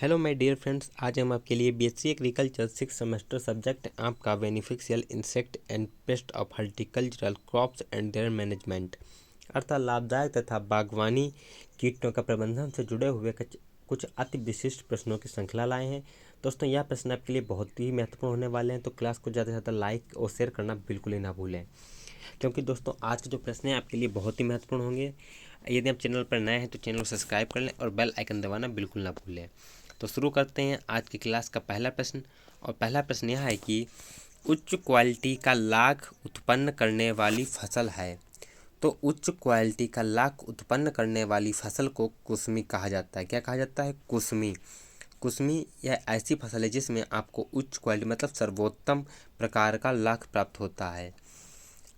Hello my dear friends, आज हम आपके लिए बीएससी एग्रीकल्चर 6 सेमेस्टर सब्जेक्ट आपका beneficial insect and paste of horticultural crops and there management अर्थात लाभदायक तथा बागवानी कीटों का प्रबंधन से जुड़े हुए कुछ अति विशिष्ट प्रश्नों की श्रृंखला लाए हैं। दोस्तों, यह प्रश्न आपके लिए बहुत ही महत्वपूर्ण होने वाले हैं, तो क्लास को ज़्यादा से ज़्यादा लाइक और शेयर करना बिल्कुल ही ना भूलें, क्योंकि दोस्तों आज के जो प्रश्न हैं आपके लिए बहुत ही महत्वपूर्ण होंगे। यदि आप चैनल पर नए हैं तो चैनल को सब्सक्राइब कर लें और बेल आइकन दबाना बिल्कुल ना भूलें। तो शुरू करते हैं आज की क्लास का पहला प्रश्न। और पहला प्रश्न यह है कि उच्च क्वालिटी का लाख उत्पन्न करने वाली फसल है। तो उच्च क्वालिटी का लाख उत्पन्न करने वाली फसल को कुसमी कहा जाता है। क्या कहा जाता है? कुसमी। कुसमी यह ऐसी फसल है जिसमें आपको उच्च क्वालिटी मतलब सर्वोत्तम प्रकार का लाख प्राप्त होता है।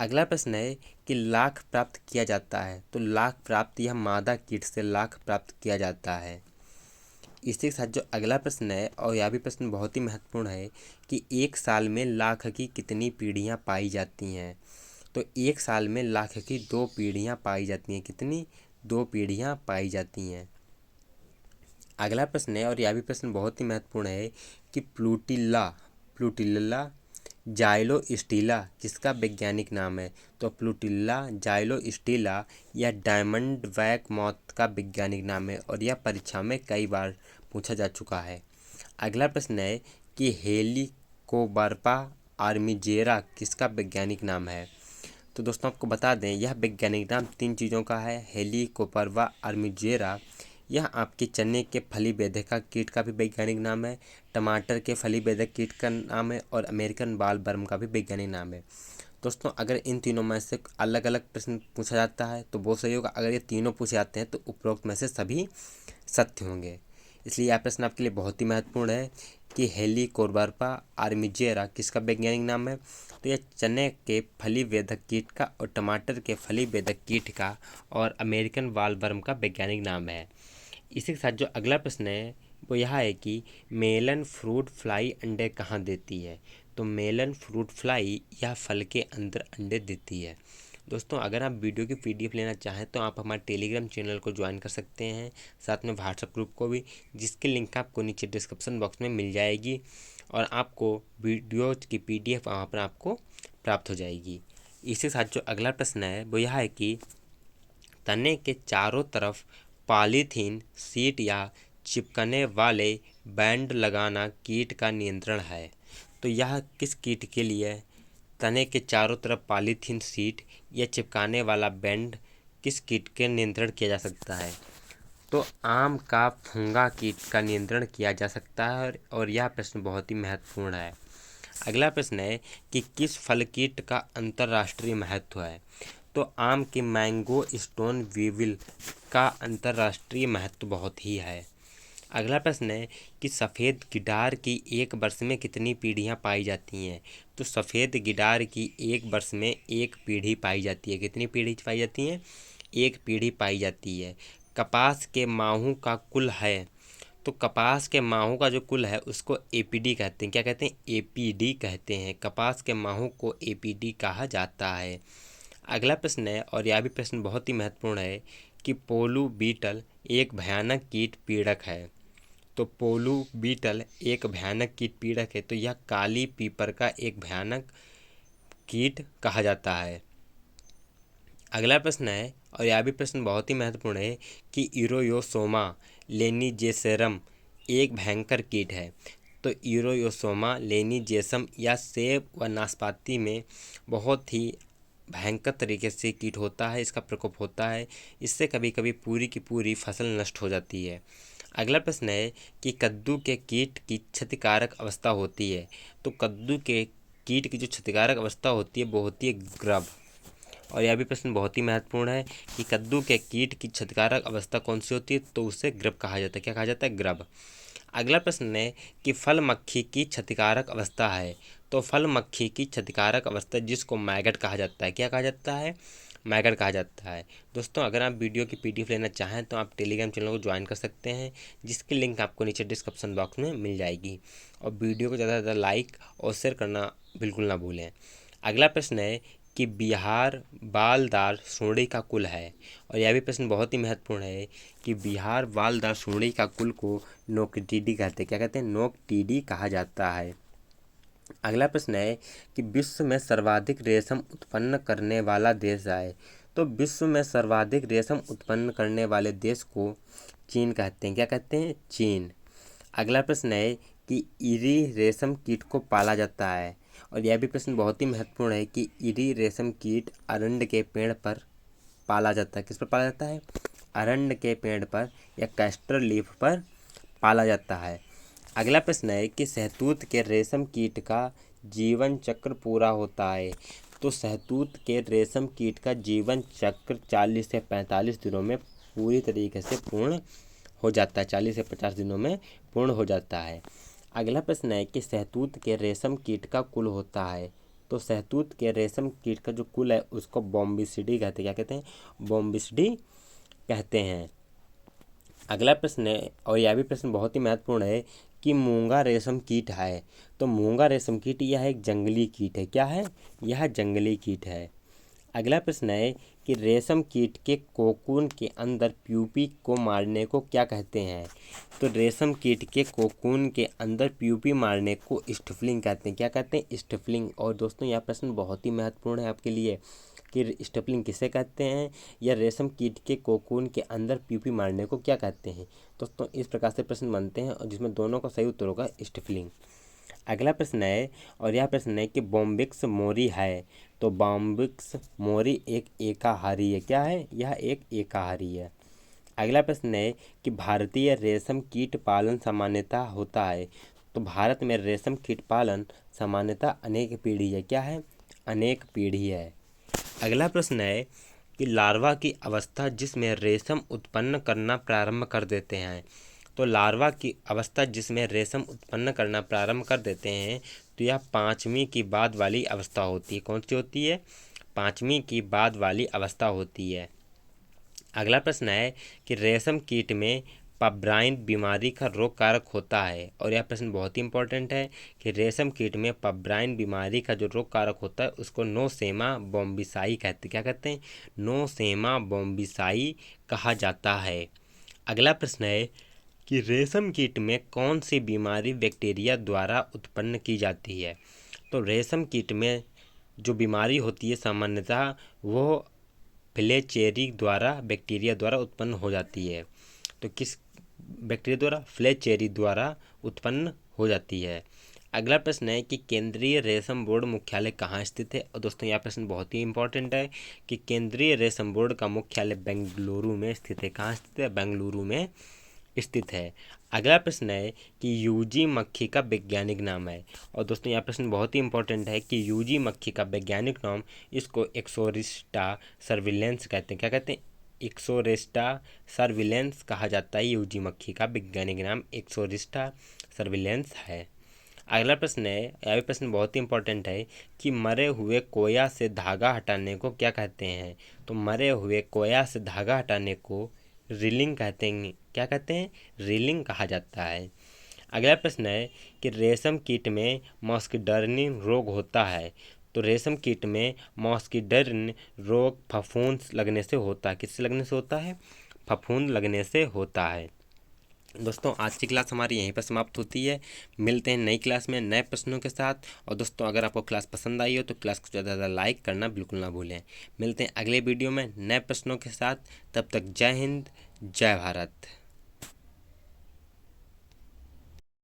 अगला प्रश्न है कि लाख प्राप्त किया जाता है। तो लाख प्राप्त यह मादा कीट से लाख प्राप्त किया जाता है। इसी के साथ जो अगला प्रश्न है, और यह भी प्रश्न बहुत ही महत्वपूर्ण है, कि एक साल में लाख की कितनी पीढ़ियाँ पाई जाती हैं। तो एक साल में लाख की 2 पीढ़ियाँ पाई जाती हैं। कितनी? 2 पीढ़ियाँ पाई जाती हैं। अगला प्रश्न है, और यह भी प्रश्न बहुत ही महत्वपूर्ण है, कि प्लूटिल्ला जाइलोस्टिला किसका वैज्ञानिक नाम है। तो प्लूटिल्ला जाइलोस्टिला यह डायमंड बैक मॉथ का वैज्ञानिक नाम है, और यह परीक्षा में कई बार पूछा जा चुका है। अगला प्रश्न है कि हेलिकोबार्पा आर्मिजेरा किसका वैज्ञानिक नाम है। तो दोस्तों आपको बता दें, यह वैज्ञानिक नाम 3 चीज़ों का है। हेलिकोबार्पा आर्मिजेरा यह आपके चने के फली बेधक कीट का भी वैज्ञानिक नाम है, टमाटर के फली बेधक कीट का नाम है, और अमेरिकन बाल वर्म का भी वैज्ञानिक नाम है। दोस्तों, अगर इन तीनों में से अलग अलग प्रश्न पूछा जाता है तो वो सही होगा। अगर ये तीनों पूछे जाते हैं तो उपरोक्त में से सभी सत्य होंगे। इसलिए यह प्रश्न आपके लिए बहुत ही महत्वपूर्ण है कि हेलिकोबार्पा आर्मिजेरा किसका वैज्ञानिक नाम है। तो यह चने के फली बेधक कीट का और टमाटर के फली बेधक कीट का और अमेरिकन बाल वर्म का वैज्ञानिक नाम है। इसी के साथ जो अगला प्रश्न है वो यह है कि मेलन फ्रूट फ्लाई अंडे कहाँ देती है। तो मेलन फ्रूट फ्लाई यह फल के अंदर अंडे देती है। दोस्तों, अगर आप वीडियो की पीडीएफ लेना चाहें तो आप हमारे टेलीग्राम चैनल को ज्वाइन कर सकते हैं, साथ में व्हाट्सएप ग्रुप को भी, जिसकी लिंक आपको नीचे डिस्क्रिप्शन बॉक्स में मिल जाएगी, और आपको वीडियो की पीडीएफ वहाँ पर आपको प्राप्त हो जाएगी। इसी के साथ जो अगला प्रश्न है वो यह है कि तने के चारों तरफ पॉलीथीन शीट या चिपकने वाले बैंड लगाना कीट का नियंत्रण है। तो यह किस कीट के लिए है? तने के चारों तरफ पॉलीथीन शीट या चिपकाने वाला बैंड किस कीट के नियंत्रण किया जा सकता है। तो आम का फुंगा कीट का नियंत्रण किया जा सकता है, और यह प्रश्न बहुत ही महत्वपूर्ण है। अगला प्रश्न है कि किस फल कीट का अंतर्राष्ट्रीय महत्व है। तो आम के मैंगो स्टोन वीविल का अंतर्राष्ट्रीय महत्व बहुत ही है। अगला प्रश्न है कि सफ़ेद गिडार की एक वर्ष में कितनी पीढ़ियाँ पाई जाती हैं। तो सफ़ेद गिडार की एक वर्ष में एक पीढ़ी पाई जाती है। कितनी पीढ़ी पाई जाती हैं? एक पीढ़ी पाई जाती है। कपास के माहू का कुल है। तो कपास के माहू का जो कुल है उसको एपीडी कहते हैं। क्या कहते हैं? एपीडी कहते हैं। कपास के माहू को एपीडी कहा जाता है। अगला प्रश्न है, और यह भी प्रश्न बहुत ही महत्वपूर्ण है, कि पोलू बीटल एक भयानक कीट पीड़क है। तो पोलू बीटल एक भयानक कीट पीड़क है, तो यह काली पीपर का एक भयानक कीट कहा जाता है। अगला प्रश्न है, और यह भी प्रश्न बहुत ही महत्वपूर्ण है, कि इरोयोसोमा लेनिजेसरम एक भयंकर कीट है। तो इरोयोसोमा लेनिजेसम या सेब व नाशपाती में बहुत ही भयंकर तरीके से कीट होता है, इसका प्रकोप होता है। इससे कभी कभी पूरी की पूरी फसल नष्ट हो जाती है। अगला प्रश्न है कि कद्दू के कीट की क्षतिकारक अवस्था होती है। तो कद्दू के कीट की जो क्षतिकारक अवस्था होती है वो होती है ग्रब। और यह भी प्रश्न बहुत ही महत्वपूर्ण है कि कद्दू के कीट की क्षतिकारक अवस्था कौन सी होती है। तो उसे ग्रब कहा जाता है। क्या कहा जाता है? ग्रब। अगला प्रश्न है कि फल मक्खी की क्षतिकारक अवस्था है। तो फल मक्खी की क्षतिकारक अवस्था जिसको मैगट कहा जाता है। क्या कहा जाता है? मैगट कहा जाता है। दोस्तों, अगर आप वीडियो की पीडीएफ लेना चाहें तो आप टेलीग्राम चैनल को ज्वाइन कर सकते हैं, जिसकी लिंक आपको नीचे डिस्क्रिप्शन बॉक्स में मिल जाएगी। और वीडियो को ज़्यादा से ज़्यादा लाइक और शेयर करना बिल्कुल ना भूलें। अगला प्रश्न है कि बिहार बालदार सुंडी का कुल है। और यह भी प्रश्न बहुत ही महत्वपूर्ण है कि बिहार बालदार सुंडी का कुल को नोक्टिडी कहते हैं। क्या कहते हैं? नोक्टिडी कहा जाता है। अगला प्रश्न है कि विश्व में सर्वाधिक रेशम उत्पन्न करने वाला देश है। तो विश्व में सर्वाधिक रेशम उत्पन्न करने वाले देश को चीन कहते हैं। क्या कहते हैं? चीन। अगला प्रश्न है कि इरी रेशम कीट को पाला जाता है। और यह भी प्रश्न बहुत ही महत्वपूर्ण है कि इरी रेशम कीट अरंड के पेड़ पर पाला जाता है। किस पर पाला जाता है? अरंड के पेड़ पर या कैस्टर लीफ पर पाला जाता है। अगला प्रश्न है कि शहतूत के रेशम कीट का जीवन चक्र पूरा होता है। तो शहतूत के रेशम कीट का जीवन चक्र 40 से 45 दिनों में पूरी तरीके से पूर्ण हो जाता है। 40 से 50 दिनों में पूर्ण हो जाता है। अगला प्रश्न है कि शहतूत के रेशम कीट का कुल होता है। तो शहतूत के रेशम कीट का जो कुल है उसको बोम्बिसिडी कहते हैं। क्या कहते हैं? बोम्बिसिडी कहते हैं। अगला प्रश्न है, और यह भी प्रश्न बहुत ही महत्वपूर्ण है कि मूंगा रेशम कीट है। तो मूंगा रेशम कीट यह एक जंगली कीट है। क्या है? यह जंगली कीट है। अगला प्रश्न है कि रेशम कीट के कोकून के अंदर प्यूपी को मारने को क्या कहते हैं? तो रेशम कीट के कोकून के अंदर प्यूपी मारने को स्टिफलिंग कहते हैं। क्या कहते हैं? स्टिफलिंग। और दोस्तों यह प्रश्न बहुत ही महत्वपूर्ण है आपके लिए कि स्टिफलिंग किसे कहते हैं या रेशम कीट के कोकून के अंदर प्यूपी मारने को क्या कहते हैं। दोस्तों इस प्रकार से प्रश्न बनते हैं और जिसमें दोनों का सही उत्तर होगा स्टिफलिंग। अगला प्रश्न है, और यह प्रश्न है कि बॉम्बिक्स मोरी है। तो बॉम्बिक्स मोरी एक एकाहारी है। क्या है? यह एक एकाहारी है। अगला प्रश्न है कि भारतीय रेशम कीट पालन सामान्यतः होता है। तो भारत में रेशम कीट पालन सामान्यतः अनेक पीढ़ी है। क्या है? अनेक पीढ़ी है। अगला प्रश्न है कि लार्वा की अवस्था जिसमें रेशम उत्पन्न करना प्रारंभ कर देते हैं। तो लार्वा की अवस्था जिसमें रेशम उत्पन्न करना प्रारंभ कर देते हैं तो यह 5वीं की बाद वाली अवस्था होती है। कौन सी होती है? 5वीं की बाद वाली अवस्था होती है। अगला प्रश्न है कि रेशम कीट में पब्राइन बीमारी का रोग कारक होता है। और यह प्रश्न बहुत ही इंपॉर्टेंट है कि रेशम कीट में पब्राइन बीमारी का जो रोग कारक होता है उसको नोसेमा बोम्बिसाई कहते हैं। क्या कहते हैं? नोसेमा बोम्बिसाई कहा जाता है। अगला प्रश्न है कि रेशम कीट में कौन सी बीमारी बैक्टीरिया द्वारा उत्पन्न की जाती है। तो रेशम कीट में जो बीमारी होती है सामान्यतः वो फ्लेचेरी द्वारा बैक्टीरिया द्वारा उत्पन्न हो जाती है। तो किस बैक्टीरिया द्वारा? फ्लेचेरी द्वारा उत्पन्न हो जाती है। अगला प्रश्न है कि केंद्रीय रेशम बोर्ड मुख्यालय कहाँ स्थित है। और दोस्तों यह प्रश्न बहुत ही इंपॉर्टेंट है कि केंद्रीय रेशम बोर्ड का मुख्यालय बेंगलुरु में स्थित है। कहाँ स्थित है? बेंगलुरु में स्थित है। अगला प्रश्न है कि यूजी मक्खी का वैज्ञानिक नाम है। और दोस्तों यह प्रश्न बहुत ही इंपॉर्टेंट है कि यूजी मक्खी का वैज्ञानिक नाम इसको एक्सोरिस्टा सर्विलेंस कहते हैं। क्या कहते हैं? एक्सोरिस्टा सर्विलेंस कहा जाता है। यूजी मक्खी का वैज्ञानिक नाम एक्सोरिस्टा सर्विलेंस है। अगला प्रश्न है, यह भी प्रश्न बहुत ही इंपॉर्टेंट है कि मरे हुए कोया से धागा हटाने को क्या कहते हैं। तो मरे हुए कोया से धागा हटाने को रीलिंग कहते हैं। क्या कहते हैं? रीलिंग कहा जाता है। अगला प्रश्न है कि रेशम कीट में मॉस्किडर्नी रोग होता है। तो रेशम कीट में मॉस्किडर्नी रोग फफूंद लगने से होता है। किससे लगने से होता है? फफूंद लगने से होता है। दोस्तों आज की क्लास हमारी यहीं पर समाप्त होती है। मिलते हैं नई क्लास में नए प्रश्नों के साथ। और दोस्तों अगर आपको क्लास पसंद आई हो तो क्लास को ज़्यादा से ज़्यादा लाइक करना बिल्कुल ना भूलें। मिलते हैं अगले वीडियो में नए प्रश्नों के साथ। तब तक जय हिंद, जय भारत।